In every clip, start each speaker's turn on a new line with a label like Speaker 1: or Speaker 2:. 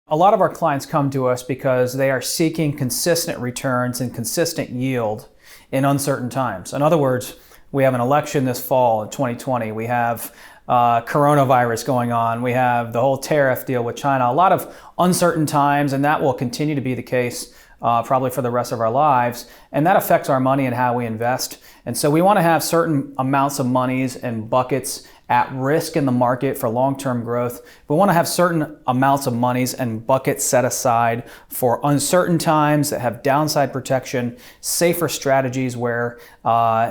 Speaker 1: A lot of our clients come to us because they are seeking consistent returns and consistent yield in uncertain times. In other words, we have an election this fall in 2020. We have coronavirus going on. We have the whole tariff deal with China. A lot of uncertain times, and that will continue to be the case probably for the rest of our lives. And that affects our money and how we invest. And so we want to have certain amounts of monies and buckets at risk in the market for long-term growth. We want to have certain amounts of monies and buckets set aside for uncertain times that have downside protection, safer strategies where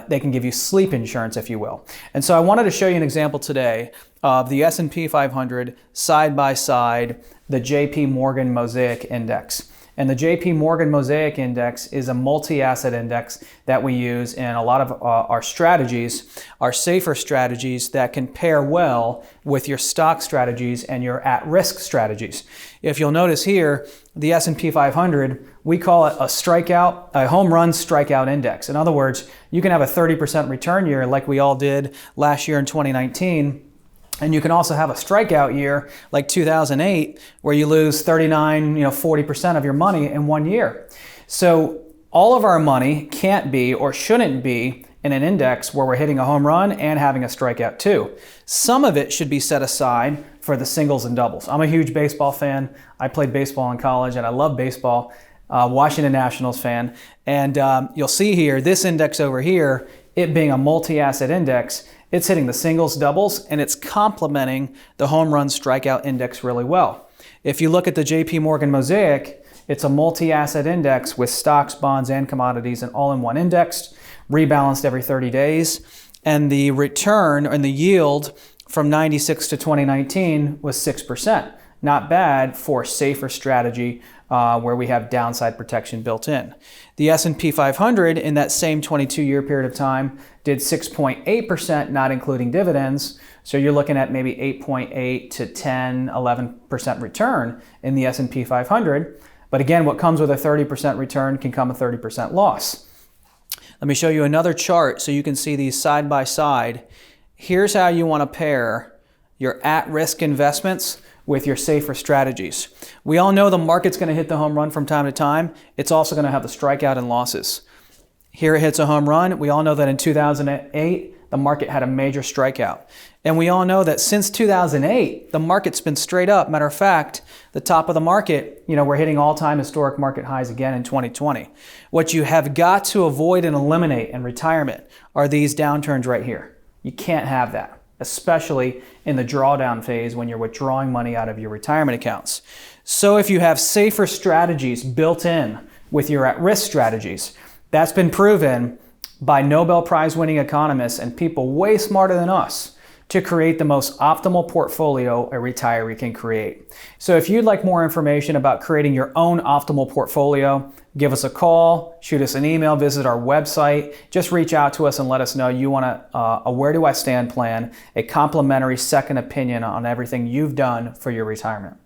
Speaker 1: they can give you sleep insurance, if you will. And so I wanted to show you an example today of the S&P 500 side by side, the JP Morgan Mosaic Index. And the JP Morgan Mosaic Index is a multi-asset index that we use in a lot of our strategies, our safer strategies that can pair well with your stock strategies and your at-risk strategies. If you'll notice here, the S&P 500, we call it a home run strikeout index. In other words, you can have a 30% return year like we all did last year in 2019. And you can also have a strikeout year like 2008 where you lose 39, 40% of your money in 1 year. So all of our money can't be or shouldn't be in an index where we're hitting a home run and having a strikeout too. Some of it should be set aside for the singles and doubles. I'm a huge baseball fan. I played baseball in college and I love baseball. Washington Nationals fan. And you'll see here, this index over here, it being a multi-asset index, it's hitting the singles, doubles, and it's complementing the home run strikeout index really well. If you look at the JP Morgan Mosaic, it's a multi-asset index with stocks, bonds, and commodities and all in one index, rebalanced every 30 days. And the return and the yield from 96 to 2019 was 6%. Not bad for a safer strategy where we have downside protection built in. The S&P 500 in that same 22-year period of time did 6.8%, not including dividends. So you're looking at maybe 8.8 to 10, 11% return in the S&P 500. But again, what comes with a 30% return can come a 30% loss. Let me show you another chart so you can see these side by side. Here's how you want to pair your at-risk investments with your safer strategies. We all know the market's going to hit the home run from time to time. It's also going to have the strikeout and losses. Here it hits a home run. We all know that in 2008, the market had a major strikeout. And we all know that since 2008, the market's been straight up. Matter of fact, the top of the market, we're hitting all-time historic market highs again in 2020. What you have got to avoid and eliminate in retirement are these downturns right here. You can't have that, especially in the drawdown phase when you're withdrawing money out of your retirement accounts. So if you have safer strategies built in with your at-risk strategies, that's been proven by Nobel Prize winning economists and people way smarter than us to create the most optimal portfolio a retiree can create. So if you'd like more information about creating your own optimal portfolio, give us a call, shoot us an email, visit our website. Just reach out to us and let us know you want a Where Do I Stand plan, a complimentary second opinion on everything you've done for your retirement.